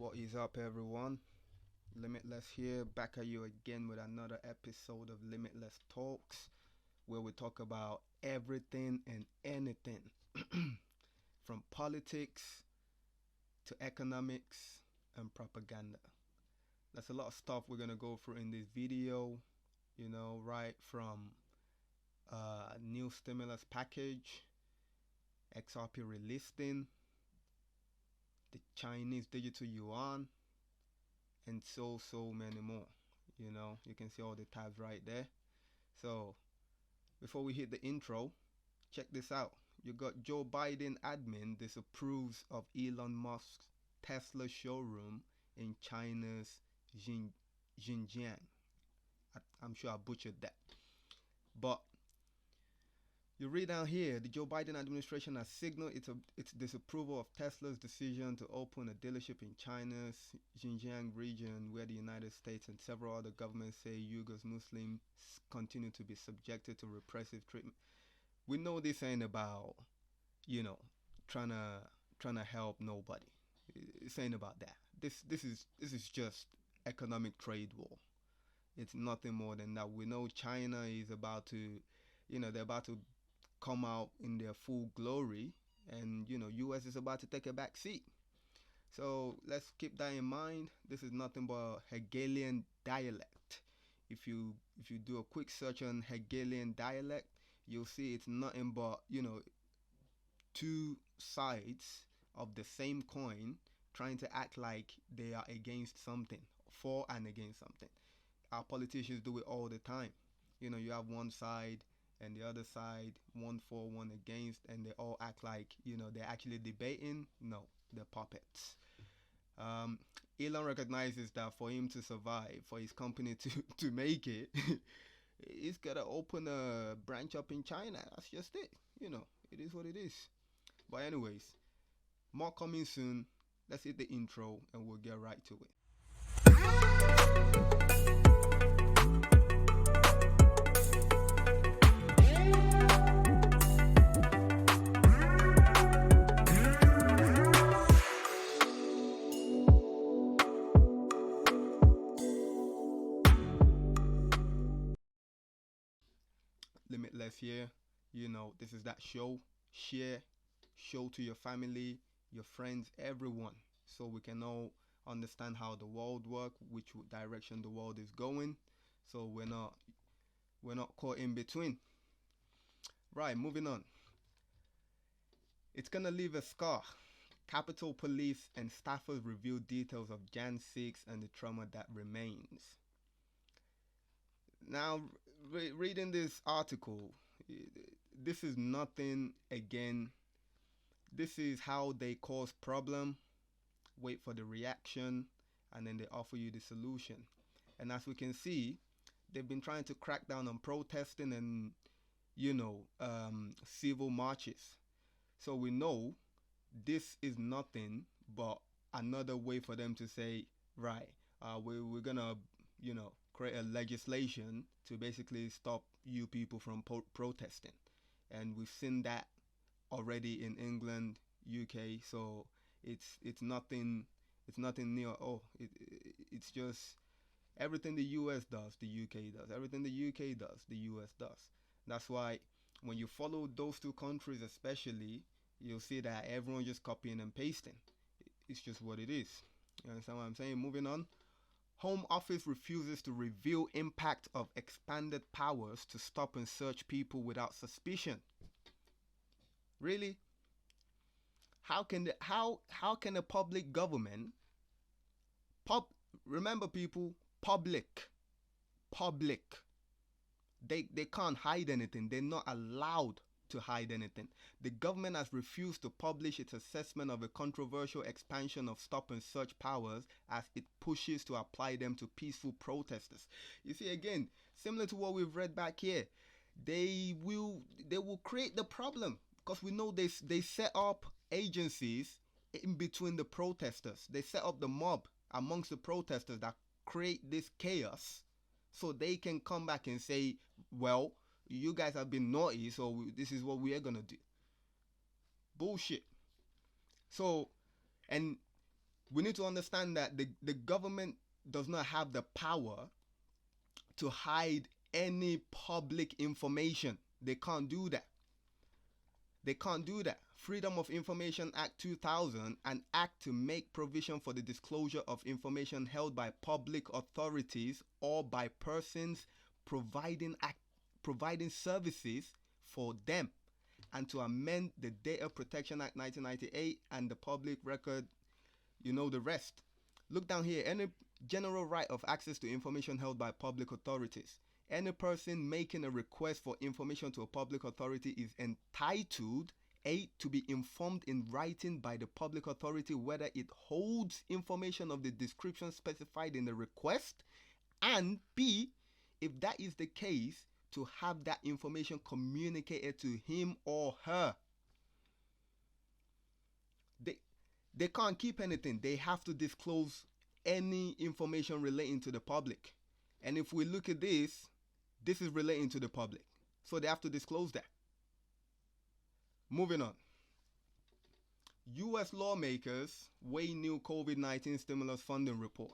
What is up, everyone? Limitless here, back at you again with another episode of Limitless Talks, where we talk about everything and anything from politics to economics and propaganda. That's a lot of stuff we're gonna go through in this video, right from new stimulus package, XRP relisting, the Chinese digital yuan, and so many more. You can see all the tabs right there. So before we hit the intro, check this out. You got Joe Biden admin disapproves of Elon Musk's Tesla showroom in China's Xinjiang. I'm sure I butchered that, but you read down here, the Joe Biden administration has signaled its disapproval of Tesla's decision to open a dealership in China's Xinjiang region, where the United States and several other governments say Uyghurs Muslims continue to be subjected to repressive treatment. We know this ain't about, trying to help nobody. It's ain't about that. This is just economic trade war. It's nothing more than that. We know China is about to, they're about to come out in their full glory, and US is about to take a back seat. So let's keep that in mind. This is nothing but Hegelian dialect. If you do a quick search on Hegelian dialect, you'll see it's nothing but two sides of the same coin trying to act like they are against something, for and against something. Our politicians do it all the time. You have one side and the other side, one for, one against, and they all act like they're actually debating. No, they're puppets. Elon recognizes that for him to survive, for his company to make it, he's gotta open a branch up in China. That's just it. It is what it is. But anyways, more coming soon. Let's hit the intro and we'll get right to it. Limitless here. This is that show. Share, show to your family, your friends, everyone, so we can all understand how the world works, which direction the world is going, so we're not caught in between. Right, moving on. It's gonna leave a scar. Capitol Police and staffers reveal details of Jan 6 and the trauma that remains. Now, reading this article, this is nothing again. This is how they cause problem, wait for the reaction, and then they offer you the solution. And as we can see, they've been trying to crack down on protesting and civil marches. So we know this is nothing but another way for them to say, right, we're gonna create a legislation to basically stop you people from protesting. And we've seen that already in England, UK. So it's nothing new. It's just everything the US does, the UK does. Everything the UK does, the US does. That's why when you follow those two countries especially, you'll see that everyone just copying and pasting. It's just what it is. You understand what I'm saying? Moving on. Home Office refuses to reveal impact of expanded powers to stop and search people without suspicion. Really? How can a public government remember people, public they can't hide anything. They're not allowed to hide anything. The government has refused to publish its assessment of a controversial expansion of stop and search powers as it pushes to apply them to peaceful protesters. You see, again, similar to what we've read back here, they will create the problem, because we know they set up agencies in between the protesters. They set up the mob amongst the protesters that create this chaos, so they can come back and say, well, you guys have been naughty, so this is what we are gonna do. Bullshit. So, and We need to understand that the government does not have the power to hide any public information. They can't do that. They can't do that. Freedom of Information Act 2000, an act to make provision for the disclosure of information held by public authorities or by persons providing services for them, and to amend the Data Protection Act 1998 and the Public Record, you know the rest. Look down here. Any general right of access to information held by public authorities. Any person making a request for information to a public authority is entitled, A, to be informed in writing by the public authority whether it holds information of the description specified in the request, and B, if that is the case, to have that information communicated to him or her. They can't keep anything. They have to disclose any information relating to the public. And if we look at this is relating to the public. So they have to disclose that. Moving on. US lawmakers weigh new COVID-19 stimulus funding report.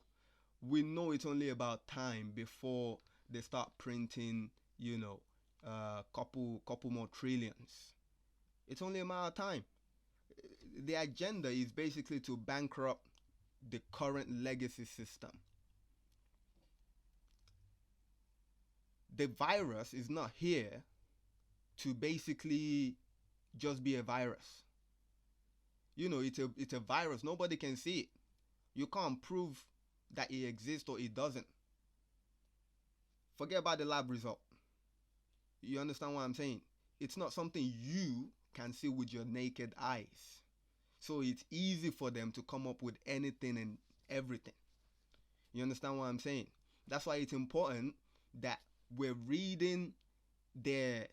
We know it's only about time before they start printing, couple more trillions. It's only a matter of time. The agenda is basically to bankrupt the current legacy system. The virus is not here to basically just be a virus. It's a virus. Nobody can see it. You can't prove that it exists or it doesn't. Forget about the lab result. You understand what I'm saying? It's not something you can see with your naked eyes. So it's easy for them to come up with anything and everything. You understand what I'm saying? That's why it's important that we're reading their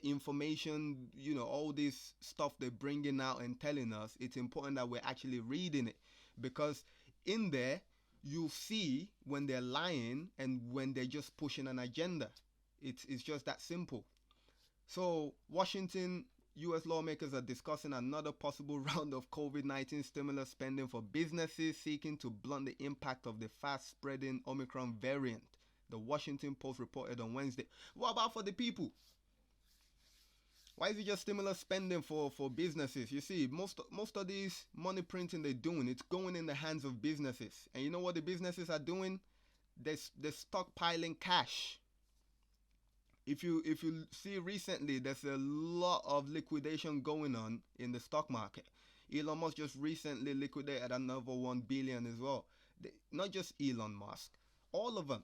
information, all this stuff they're bringing out and telling us. It's important that we're actually reading it, because in there you'll see when they're lying and when they're just pushing an agenda. It's just that simple. So Washington, US lawmakers are discussing another possible round of COVID-19 stimulus spending for businesses seeking to blunt the impact of the fast-spreading Omicron variant, the Washington Post reported on Wednesday. What about for the people? Why is it just stimulus spending for businesses? You see, most of these money printing they're doing, it's going in the hands of businesses. And you know what the businesses are doing? They're stockpiling cash. If you see recently, there's a lot of liquidation going on in the stock market. Elon Musk just recently liquidated another 1 billion as well. Not just Elon Musk, all of them,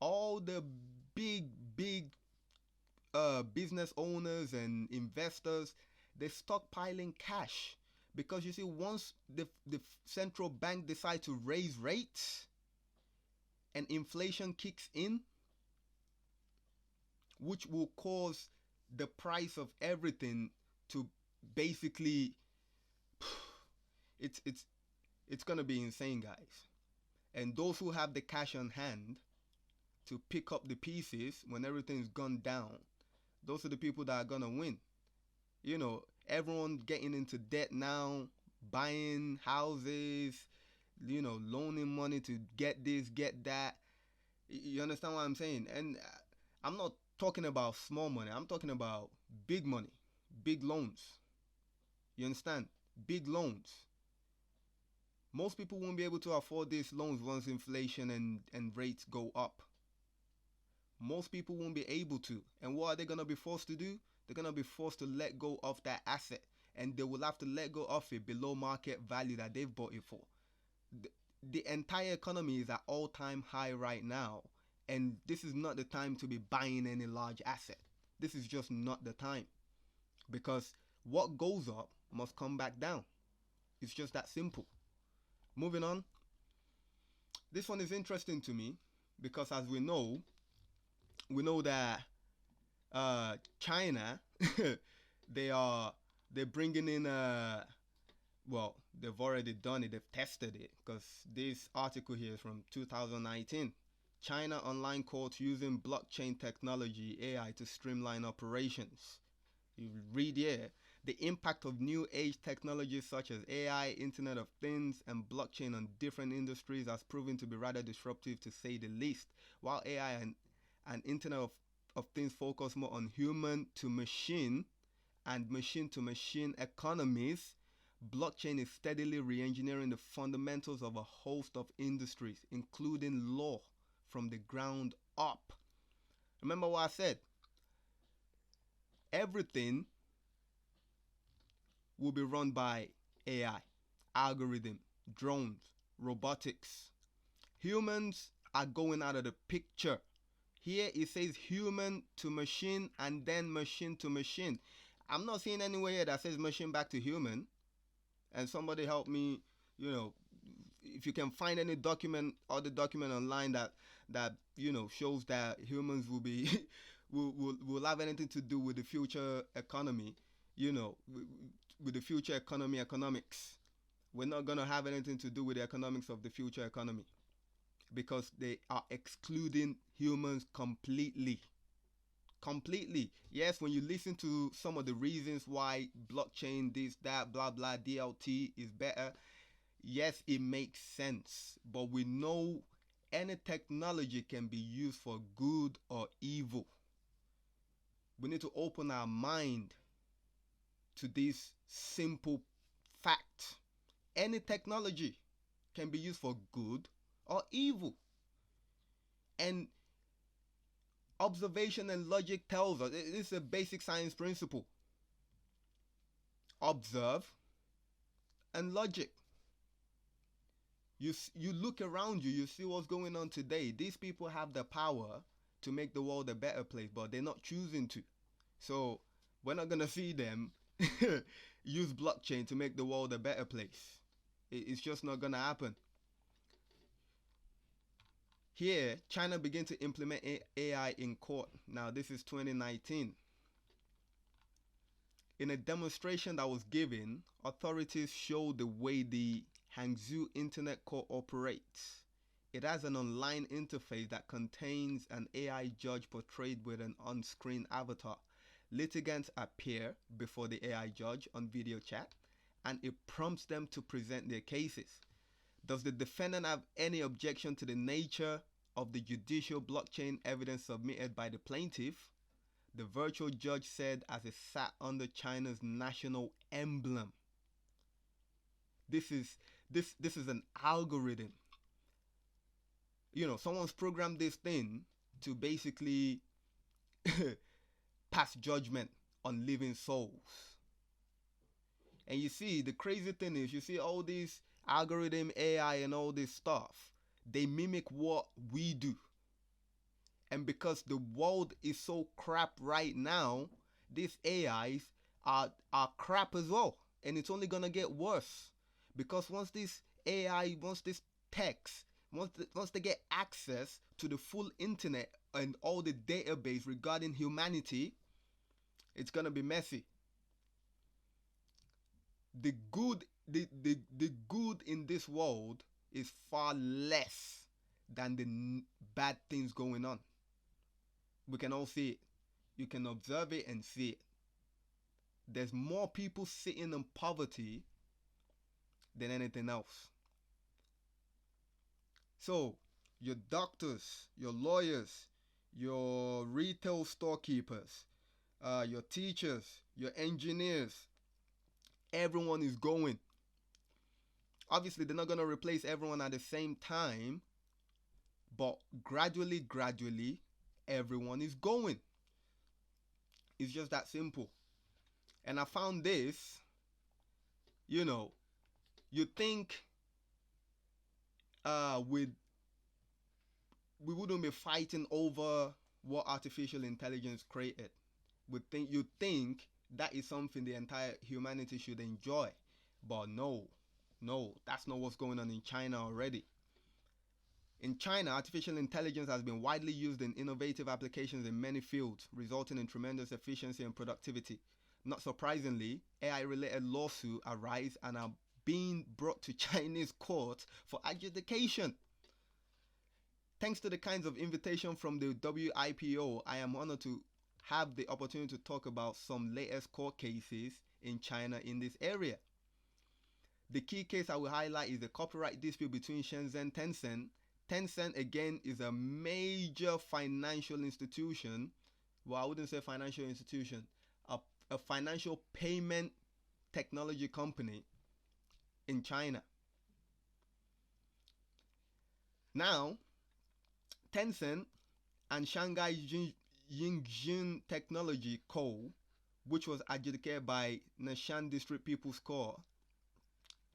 all the big business owners and investors, they're stockpiling cash, because you see, once the central bank decides to raise rates and inflation kicks in, which will cause the price of everything to basically, it's gonna be insane, guys. And those who have the cash on hand to pick up the pieces when everything's gone down, those are the people that are gonna win. Everyone getting into debt now, buying houses, loaning money to get this, get that. You understand what I'm saying? And I'm not talking about small money. I'm talking about big money, big loans. You understand? Big loans. Most people won't be able to afford these loans once inflation and rates go up. Most people won't be able to. And what are they going to be forced to do? They're going to be forced to let go of that asset. And they will have to let go of it below market value that they've bought it for. The entire economy is at all-time high right now. And this is not the time to be buying any large asset. This is just not the time. Because what goes up must come back down. It's just that simple. Moving on. This one is interesting to me because, as we know that China, they're bringing in well, they've already done it. They've tested it, because this article here is from 2019. China online courts using blockchain technology, AI, to streamline operations. You read here, The impact of new age technologies such as AI, Internet of Things, and blockchain on different industries has proven to be rather disruptive, to say the least. While AI and Internet of Things focus more on human to machine and machine to machine economies, blockchain is steadily re-engineering the fundamentals of a host of industries, including law, from the ground up. Remember what I said? Everything will be run by AI, algorithm, drones, robotics. Humans are going out of the picture. Here it says human to machine and then machine to machine. I'm not seeing anywhere here that says machine back to human. And somebody help me, if you can find any document or the document online that shows that humans will be will have anything to do with the future economy, with the future economics. We're not going to have anything to do with the economics of the future economy, because they are excluding humans completely. Yes, when you listen to some of the reasons why blockchain, this, that, blah, blah, DLT is better, yes, it makes sense. But we know any technology can be used for good or evil. We need to open our mind to this simple fact. Any technology can be used for good or evil. And observation and logic tells us, it's a basic science principle. Observe and logic. You look around you, you see what's going on today. These people have the power to make the world a better place, but they're not choosing to. So we're not going to see them use blockchain to make the world a better place. It's just not going to happen. Here, China began to implement AI in court. Now, this is 2019. In a demonstration that was given, authorities showed the way the Hangzhou Internet Court operates. It has an online interface that contains an AI judge portrayed with an on-screen avatar. Litigants appear before the AI judge on video chat, and it prompts them to present their cases. Does the defendant have any objection to the nature of the judicial blockchain evidence submitted by the plaintiff? The virtual judge said as it sat under China's national emblem. This is an algorithm. Someone's programmed this thing to basically pass judgment on living souls. And you see, the crazy thing is, you see all these algorithm, AI, and all this stuff, they mimic what we do. And because the world is so crap right now, these AIs are crap as well. And it's only going to get worse. Because once this AI, once this text, once they get access to the full internet and all the database regarding humanity, it's going to be messy. The good in this world is far less than the bad things going on. We can all see it. You can observe it and see it. There's more people sitting in poverty than anything else. So, your doctors, your lawyers, your retail storekeepers, your teachers, your engineers, everyone is going. Obviously, they're not going to replace everyone at the same time, but gradually, everyone is going. It's just that simple. And I found this, you think we wouldn't be fighting over what artificial intelligence created. You think that is something the entire humanity should enjoy. But no, that's not what's going on in China already. In China, artificial intelligence has been widely used in innovative applications in many fields, resulting in tremendous efficiency and productivity. Not surprisingly, AI-related lawsuits arise and are being brought to Chinese courts for adjudication. Thanks to the kinds of invitation from the WIPO, I am honored to have the opportunity to talk about some latest court cases in China in this area. The key case I will highlight is the copyright dispute between Shenzhen and Tencent. Tencent, again, is a major financial institution. Well, I wouldn't say financial institution, a financial payment technology company in China. Now, Tencent and Shanghai Yingjun Technology Co., which was adjudicated by Nashan District People's Court,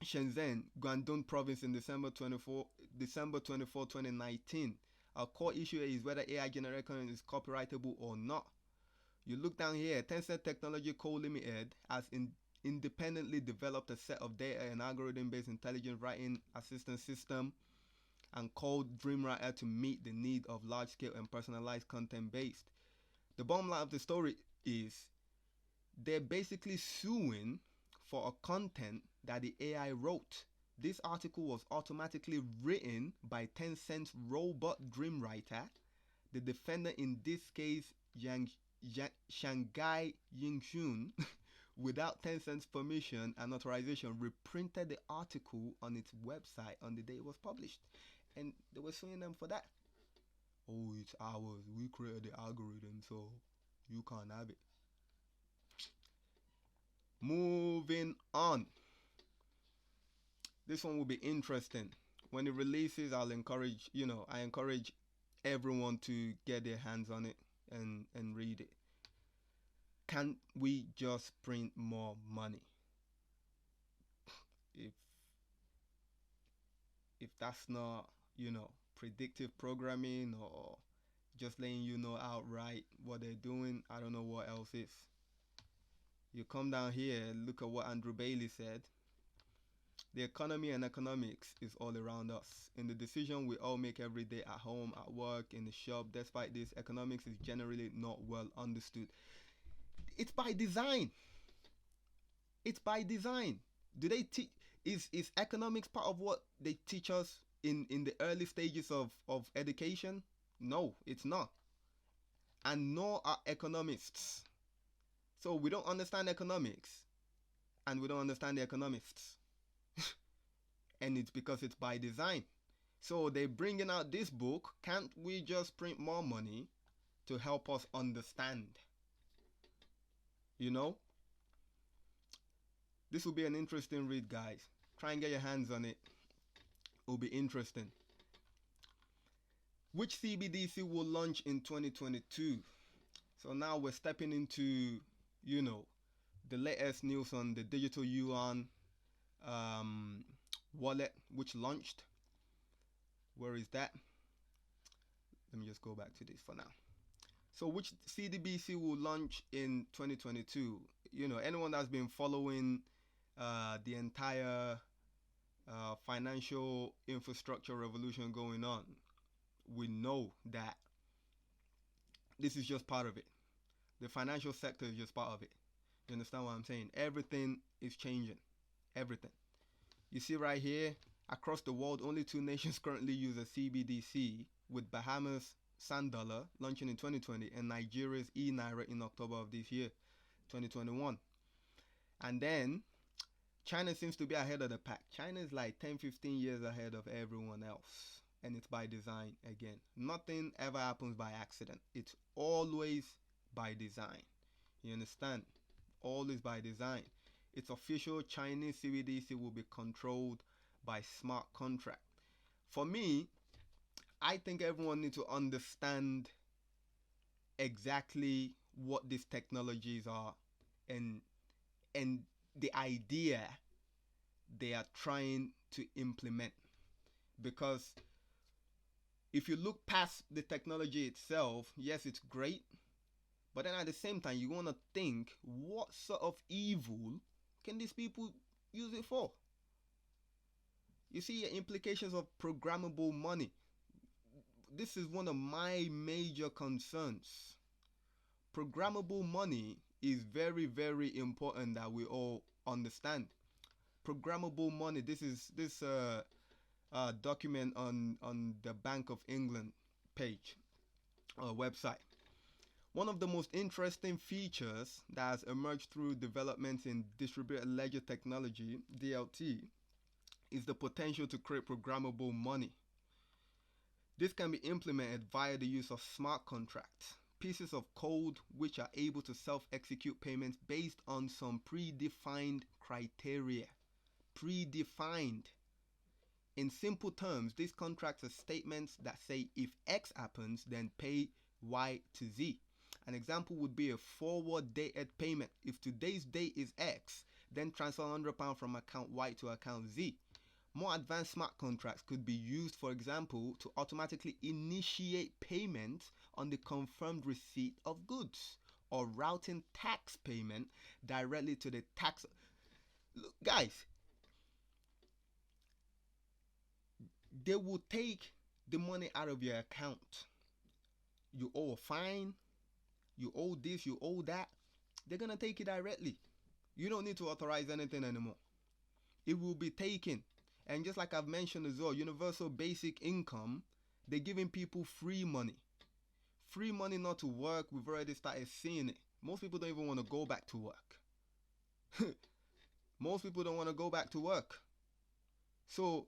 Shenzhen, Guangdong Province in December 24, 2019. Our core issue is whether AI generated content is copyrightable or not. You look down here, Tencent Technology Co. Limited has independently developed a set of data and algorithm-based intelligent writing assistance system and called DreamWriter to meet the need of large-scale and personalized content based. The bottom line of the story is they're basically suing for a content that the AI wrote. This article was automatically written by Tencent's robot DreamWriter. The defendant in this case, Shanghai Yingjun, without Tencent's permission and authorization, reprinted the article on its website on the day it was published. And they were suing them for that. Oh, it's ours. We created the algorithm, so you can't have it. Moving on. This one will be interesting. When it releases, I encourage everyone to get their hands on it and read it. Can't we just print more money? If that's not, predictive programming or just letting you know outright what they're doing, I don't know what else is. You come down here, look at what Andrew Bailey said. The economy and economics is all around us. In the decision we all make every day at home, at work, in the shop, despite this, economics is generally not well understood. It's by design. It's by design. Do they teach? Is economics part of what they teach us in the early stages of education? No, it's not. And nor are economists. So we don't understand economics, and we don't understand the economists. And it's because it's by design. So they're bringing out this book. Can't we just print more money to help us understand? This will be an interesting read, guys. Try and get your hands on it. It will be interesting. Which CBDC will launch in 2022? So now we're stepping into, the latest news on the digital Yuan wallet, which launched. Where is that? Let me just go back to this for now. So which CBDC will launch in 2022? Anyone that's been following the entire financial infrastructure revolution going on, we know that this is just part of it. The financial sector is just part of it. You understand what I'm saying? Everything is changing. Everything. You see right here, across the world, only 2 nations currently use a CBDC, with Bahamas' Sand Dollar launching in 2020 and Nigeria's e-Naira in October of this year, 2021. And then China seems to be ahead of the pack. China is like 10-15 years ahead of everyone else. And it's by design again. Nothing ever happens by accident. It's always by design. You understand? Always by design. Its official Chinese CBDC will be controlled by smart contract. For me, I think everyone needs to understand exactly what these technologies are and the idea they are trying to implement. Because if you look past the technology itself, yes, it's great, but then at the same time, you want to think, what sort of evil can these people use it for? You see implications of programmable money. This is one of my major concerns. Programmable money is very, very important that we all understand. Programmable money, this document on the Bank of England page or website. One of the most interesting features that has emerged through developments in distributed ledger technology, DLT, is the potential to create programmable money. This can be implemented via the use of smart contracts, pieces of code which are able to self-execute payments based on some predefined criteria. Predefined. In simple terms, these contracts are statements that say if X happens, then pay Y to Z. An example would be a forward dated payment. If today's date is X, then transfer £100 from account Y to account Z. More advanced smart contracts could be used, for example, to automatically initiate payments on the confirmed receipt of goods, or routing tax payment directly to the tax. Look, guys, they will take the money out of your account. You owe a fine, you owe this, you owe that. They're going to take it directly. You don't need to authorize anything anymore. It will be taken. And just like I've mentioned as well, universal basic income, they're giving people free money. Free money not to work, we've already started seeing it. Most people don't even want to go back to work. Most people don't want to go back to work. So,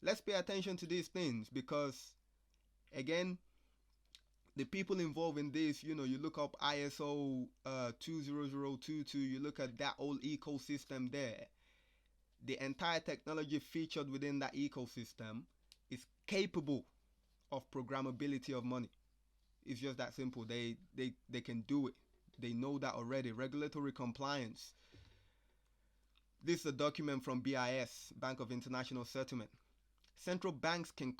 let's pay attention to these things because, again, the people involved in this, you look up ISO20022, you look at that whole ecosystem there. The entire technology featured within that ecosystem is capable of programmability of money. It's just that simple. They can do it. They know that already. Regulatory compliance. This is a document from BIS, Bank of International Settlement. Central banks can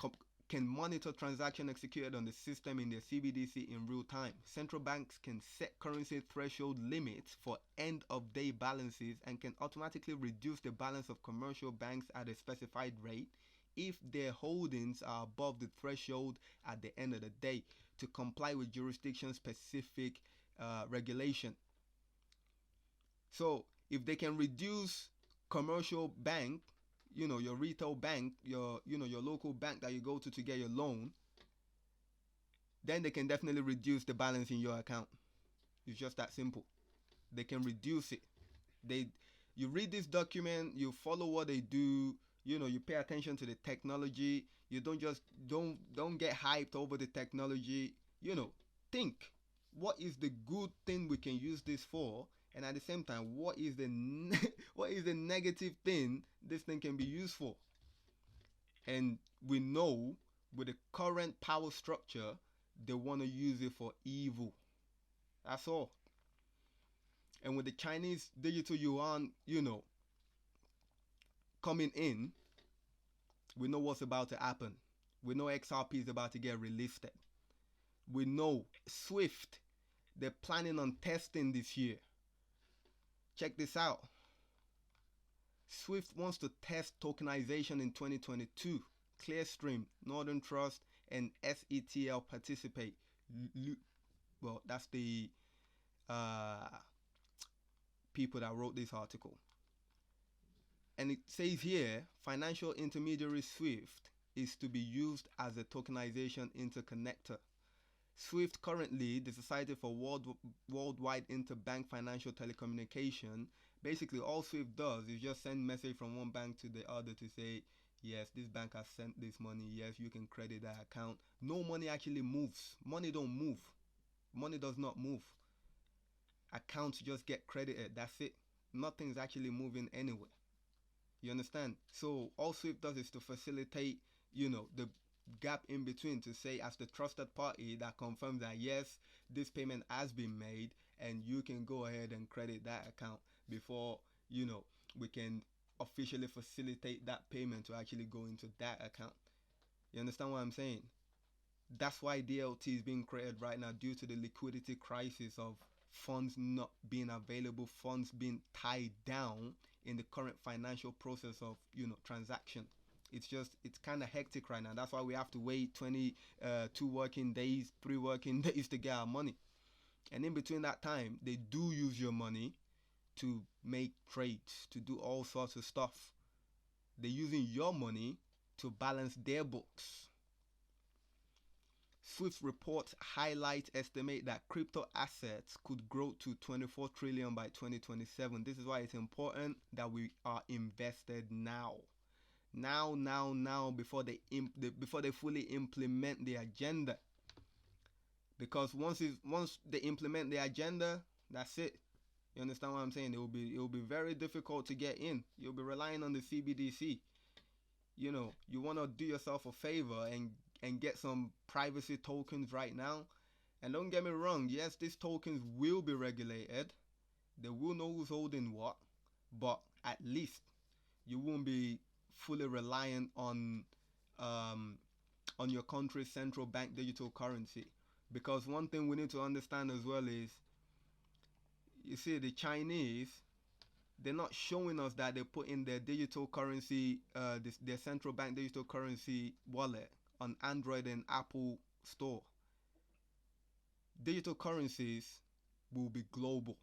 monitor transactions executed on the system in their CBDC in real time. Central banks can set currency threshold limits for end-of-day balances and can automatically reduce the balance of commercial banks at a specified rate if their holdings are above the threshold at the end of the day to comply with jurisdiction-specific regulation. So if they can reduce commercial bank, your retail bank, your local bank that you go to get your loan, then they can definitely reduce the balance in your account. It's just that simple. They can reduce it. You read this document, you follow what they do, you pay attention to the technology. You don't get hyped over the technology. Think, what is the good thing we can use this for? And at the same time, what is the negative thing this thing can be used for? And we know with the current power structure, they want to use it for evil. That's all. And with the Chinese digital yuan, coming in, we know what's about to happen. We know XRP is about to get relisted. We know SWIFT, they're planning on testing this year. Check this out. SWIFT wants to test tokenization in 2022. Clearstream, Northern Trust, and SETL participate. Well, that's the people that wrote this article. And it says here, financial intermediary SWIFT is to be used as a tokenization interconnector. SWIFT, currently the Society for Worldwide Interbank Financial Telecommunication, basically all SWIFT does is just send message from one bank to the other to say, yes, this bank has sent this money, yes, you can credit that account. No money actually moves. Money don't move. Money does not move. Accounts just get credited, that's it. Nothing's actually moving anywhere. You understand? So all SWIFT does is to facilitate, the gap in between, to say as the trusted party that confirms that yes, this payment has been made and you can go ahead and credit that account before we can officially facilitate that payment to actually go into that account. You understand what I'm saying? That's why DLT is being created right now, due to the liquidity crisis of funds not being available, funds being tied down in the current financial process of transaction. It's kind of hectic right now. That's why we have to wait 22 working days, 3 working days to get our money. And in between that time, they do use your money to make trades, to do all sorts of stuff. They're using your money to balance their books. Swift reports highlight estimate that crypto assets could grow to 24 trillion by 2027. This is why it's important that we are invested now. Now, before they fully implement the agenda. Because once they implement the agenda, that's it. You understand what I'm saying? It will be very difficult to get in. You'll be relying on the CBDC. You know, you want to do yourself a favor and get some privacy tokens right now. And don't get me wrong, yes, these tokens will be regulated. They will know who's holding what, but at least you won't be fully reliant on your country's central bank digital currency. Because one thing we need to understand as well is, you see, the Chinese, they're not showing us that they put in their digital currency, their central bank digital currency wallet on Android and Apple Store. Digital currencies will be global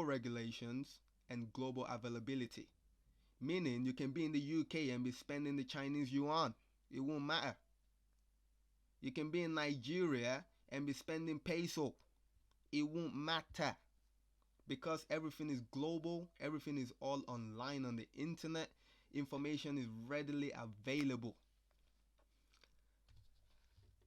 regulations and global availability. Meaning you can be in the UK and be spending the Chinese yuan. It won't matter. You can be in Nigeria and be spending peso. It won't matter. Because everything is global, everything is all online on the internet, information is readily available.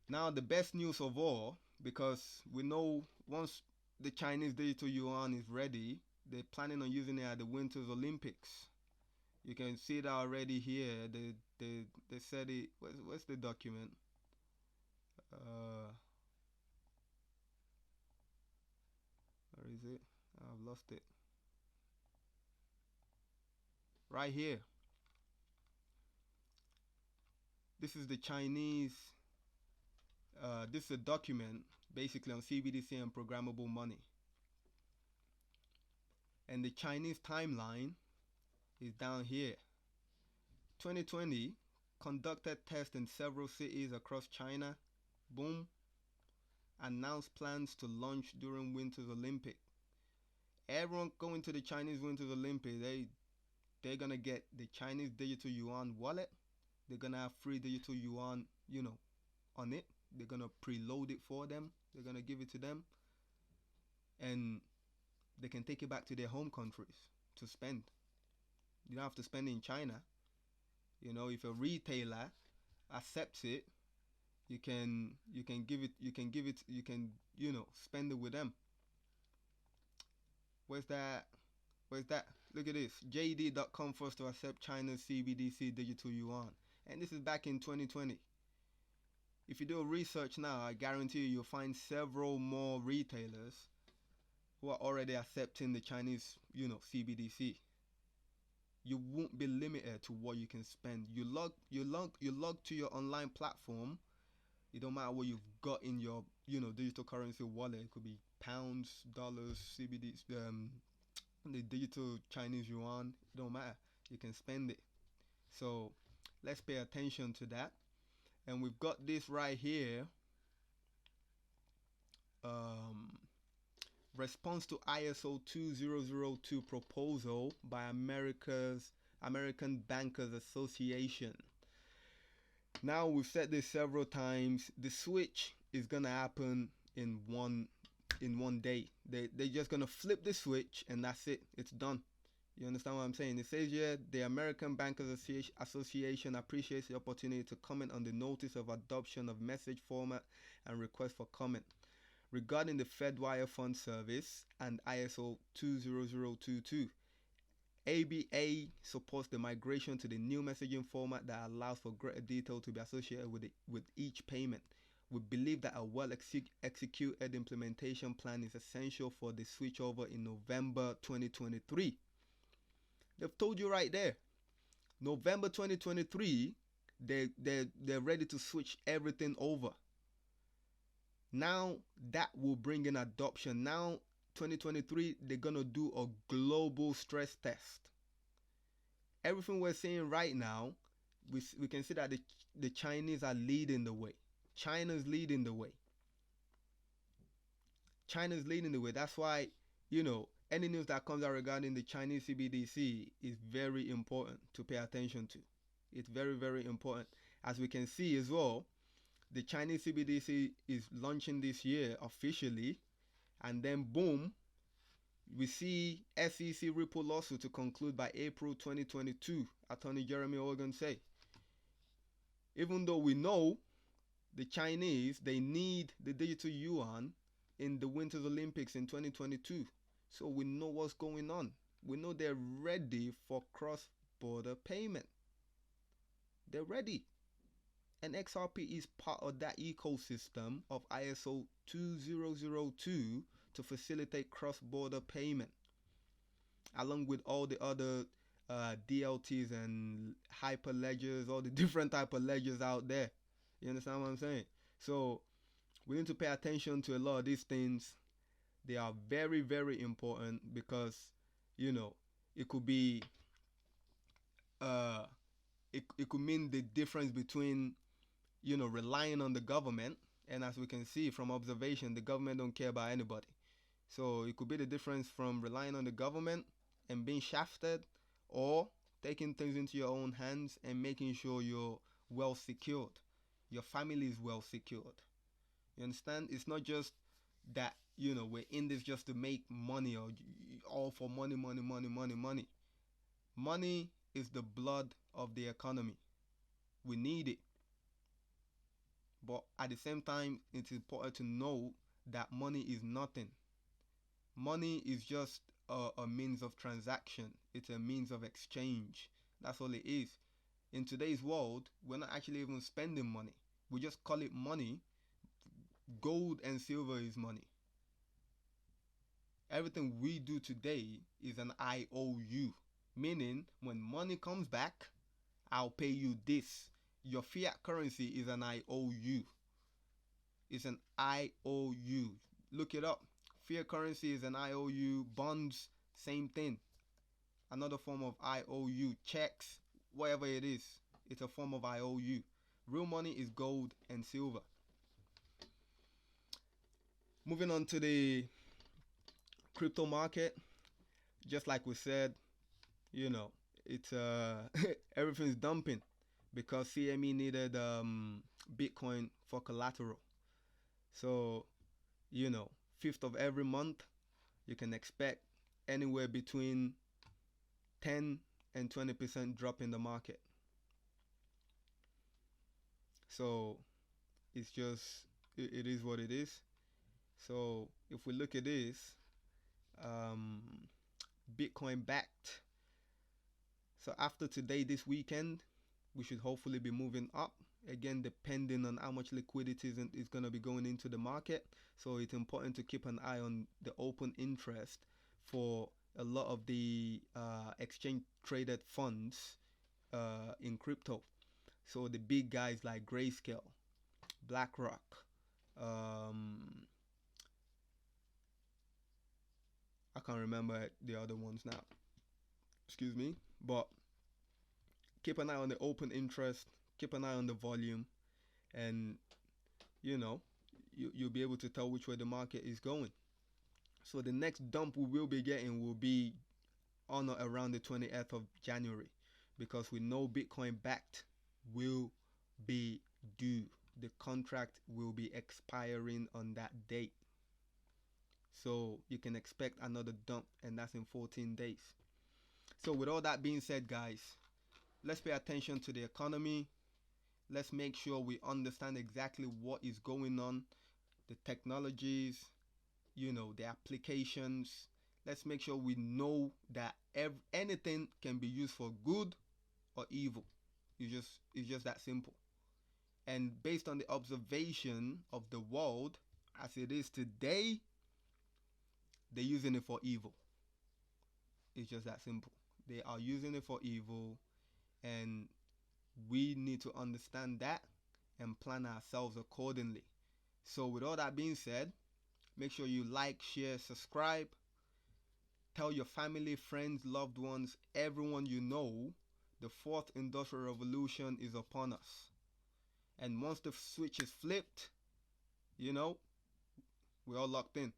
Now the best news of all, because we know once the Chinese digital yuan is ready, they're planning on using it at the Winter Olympics. You can see that already here. They said it. What's the document? Where is it? I've lost it. Right here. This is the Chinese. This is a document basically on CBDC and programmable money. And the Chinese timeline is down here. 2020 conducted tests in several cities across China. Boom. Announced plans to launch during Winter's Olympic. Everyone going to the Chinese Winter's Olympic, they're gonna get the Chinese digital yuan wallet. They're gonna have free digital yuan, on it. They're gonna preload it for them. They're gonna give it to them, and they can take it back to their home countries to spend. You don't have to spend it in China. If a retailer accepts it, you can spend it with them. Where's that? Look at this. JD.com first to accept China's CBDC digital yuan. And this is back in 2020. If you do a research now, I guarantee you'll find several more retailers who are already accepting the Chinese, CBDC. You won't be limited to what you can spend. You log to your online platform. It don't matter what you've got in your, digital currency wallet. It could be pounds, dollars, CBDs, the digital Chinese yuan. It don't matter. You can spend it. So let's pay attention to that. And we've got this right here. Response to ISO20022 proposal by American Bankers Association. Now, we've said this several times. The switch is gonna happen in one day. They're just gonna flip the switch and that's it. It's done. You understand what I'm saying? It says here, the American Bankers Association appreciates the opportunity to comment on the notice of adoption of message format and request for comment regarding the Fedwire Fund Service and ISO 20022. ABA supports the migration to the new messaging format that allows for greater detail to be associated with each payment. We believe that a well-executed implementation plan is essential for the switchover in November 2023. They've told you right there. November 2023, they're ready to switch everything over. Now that will bring in adoption. Now 2023, they're gonna do a global stress test. Everything we're seeing right now, we can see that the Chinese are leading the way. China's leading the way. That's why, any news that comes out regarding the Chinese CBDC is very important to pay attention to. It's very, very important. As we can see as well, The Chinese CBDC is launching this year officially, and then boom, we see SEC Ripple lawsuit to conclude by April 2022. Attorney Jeremy Hogan say, even though we know the Chinese, they need the digital yuan in the Winter Olympics in 2022. So we know what's going on. We know they're ready for cross-border payment. They're ready. And XRP is part of that ecosystem of ISO20022 to facilitate cross-border payment, along with all the other DLTs and hyperledgers, all the different type of ledgers out there. You understand what I'm saying? So we need to pay attention to a lot of these things. They are very, very important because, you know, it could be, it could mean the difference between, you know, relying on the government, and as we can see from observation, the government don't care about anybody. So it could be the difference from relying on the government and being shafted, or taking things into your own hands and making sure you're well secured. Your family is well secured. You understand? It's not just that, you know, we're in this just to make money, or all for money, money, money, money, money. Money is the blood of the economy. We need it. But at the same time, it's important to know that money is nothing. Money is just a means of transaction. It's a means of exchange. That's all it is. In today's world, we're not actually even spending money. We just call it money. Gold and silver is money. Everything we do today is an IOU, meaning when money comes back, I'll pay you this. Your fiat currency is an IOU. It's an IOU. Look it up. Fiat currency is an IOU. Bonds, same thing. Another form of IOU. Checks, whatever it is, it's a form of IOU. Real money is gold and silver. Moving on to the crypto market, just like we said, you know, it's everything's dumping because CME needed Bitcoin for collateral. So, you know, 5th of every month, you can expect anywhere between 10 and 20% drop in the market. So it's just, it is what it is. So if we look at this, Bitcoin backed. So after today, this weekend, we should hopefully be moving up. Again, depending on how much liquidity is going to be going into the market. So it's important to keep an eye on the open interest for a lot of the exchange traded funds in crypto. So the big guys like Grayscale, BlackRock, I can't remember the other ones now. Excuse me. But keep an eye on the open interest, keep an eye on the volume, and you know, you'll be able to tell which way the market is going. So the next dump we will be getting will be on or around the 20th of January, because we know Bitcoin backed will be due. The contract will be expiring on that date. So you can expect another dump, and that's in 14 days. So with all that being said, guys, let's pay attention to the economy. Let's make sure we understand exactly what is going on, the technologies, you know, the applications. Let's make sure we know that anything can be used for good or evil. It's just that simple. And based on the observation of the world as it is today, they're using it for evil. It's just that simple. They are using it for evil, and we need to understand that and plan ourselves accordingly. So with all that being said, make sure you like, share, subscribe. Tell your family, friends, loved ones, everyone you know, the fourth industrial revolution is upon us. And once the switch is flipped, you know, we're all locked in.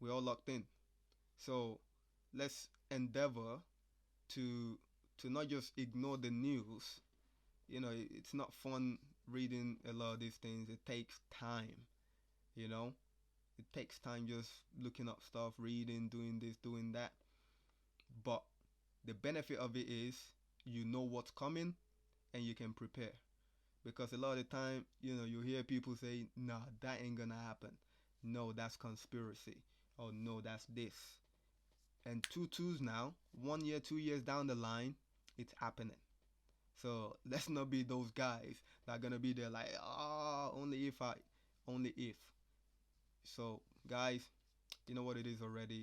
We're all locked in. So let's endeavor to not just ignore the news. You know, it's not fun reading a lot of these things, it takes time, you know. It takes time just looking up stuff, reading, doing this, doing that. But the benefit of it is you know what's coming and you can prepare. Because a lot of the time, you hear people say, nah, that ain't gonna happen. No, that's conspiracy. Oh no, that's this. And two twos now, 1 year, 2 years down the line, it's happening. So let's not be those guys that are gonna be there like, only if. So guys, you know what it is already.